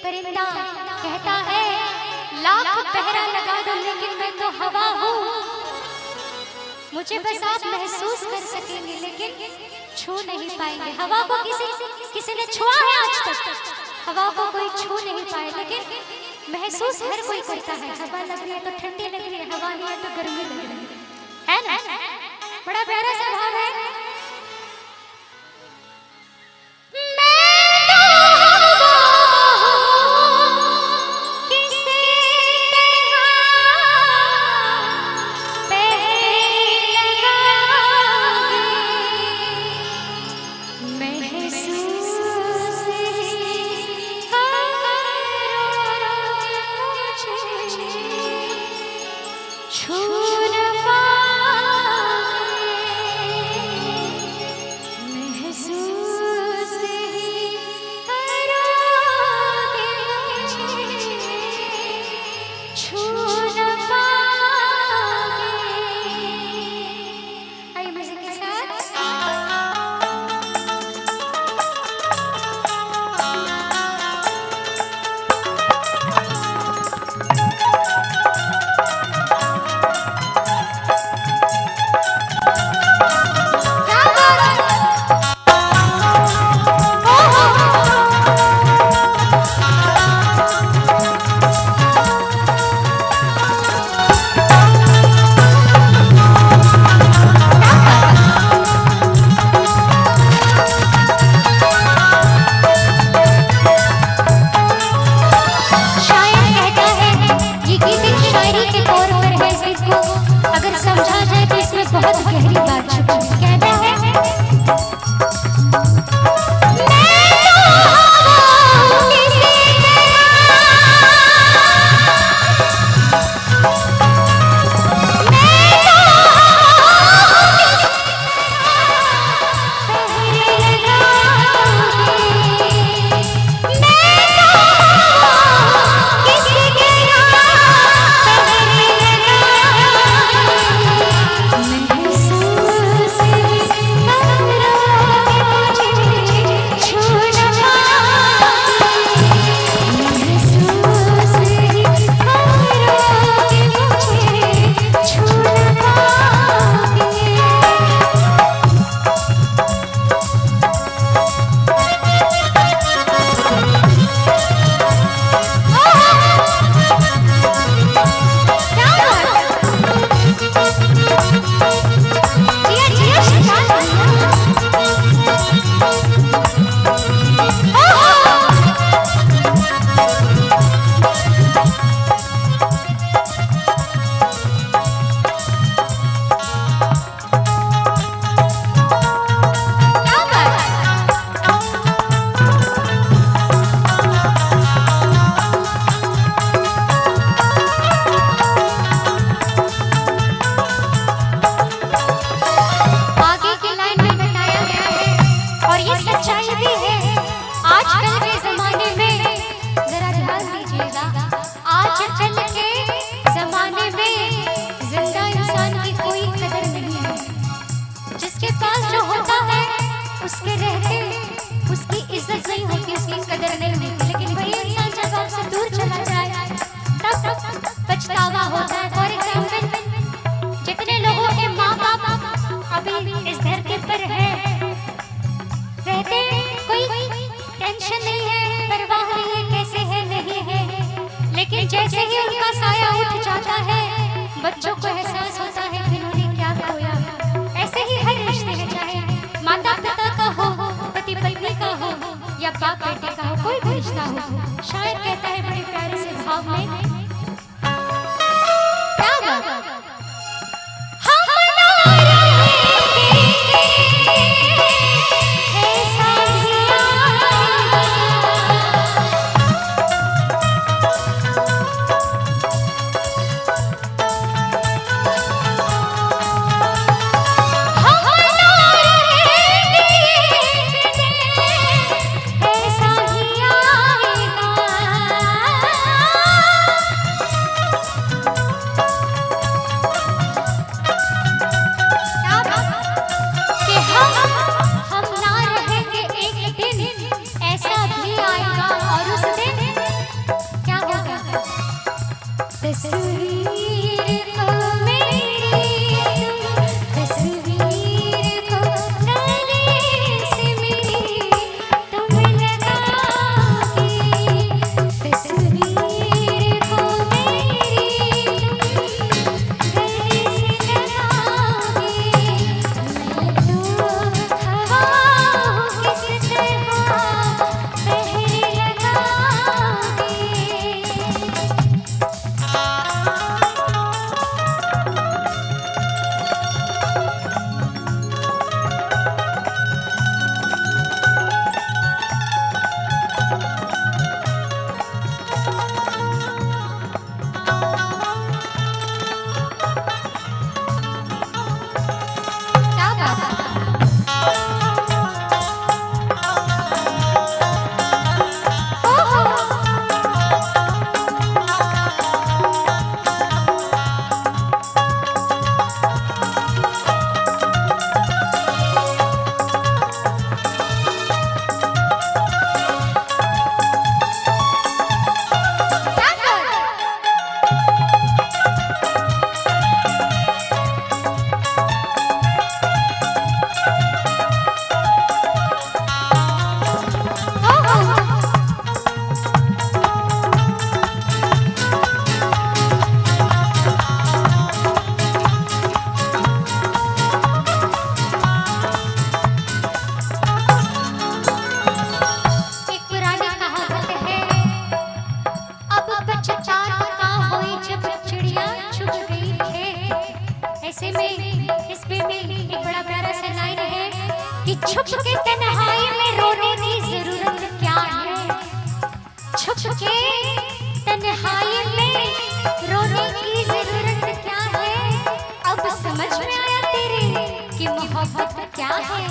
परिंदा कहता है लाख पहरा लगा दो लेकिन मैं तो हवा हूँ। मुझे बस आप महसूस कर सकेंगे लेकिन छू नहीं पाएंगे। हवा को किसी ने छुआ है आज तक? हवा को कोई छू नहीं पाए लेकिन महसूस हर कोई करता है। हवा लग रही है तो ठंडी लग रही है, हवा नहीं है तो गर्मी लग रही है ना? बड़ा प्यारा सा भाव है। बहुत गहरी बात छुपी कहता है उसके रहते उसकी इज्जत नहीं होती, उसकी कदर नहीं होती। लेकिन वही इंसान जब आपसे दूर चला जाए तब पछतावा होता है। फॉर एग्जाम्पल जितने लोगों के माँ बाप अभी इस धरती पर है, रहते कोई टेंशन नहीं है, परवाह नहीं है कैसे है नहीं है, लेकिन जैसे ही उनका साया उठ जाता है बच्चों को एहसास होता है कि उन्होंने क्या खोया। ऐसे ही हर रिश्ते में, चाहे माता पिता का हो, पति पत्नी का हो या बाप बेटे का हो, कोई भी रिश्ता हो, शायद कहता है बड़े प्यारे से भाव में तस्वीर को मेरी तस्वीर को गले से मेरी तुम लगाओगे तस्वीर को मेरी गले से लगाओगे मैं तो हवा किस तरह पहरे लगाओगे क्या बात ऐसे में इसमें भी एक बड़ा प्यारा सा लाइन है कि छुप के तन्हाई में रोने की जरूरत क्या है छुप के तन्हाई में रोने की जरूरत क्या है अब समझ में आया तेरे कि मोहब्बत क्या है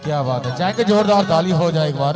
क्या बात है, चाहे कि जोरदार ताली हो जाए एक बार।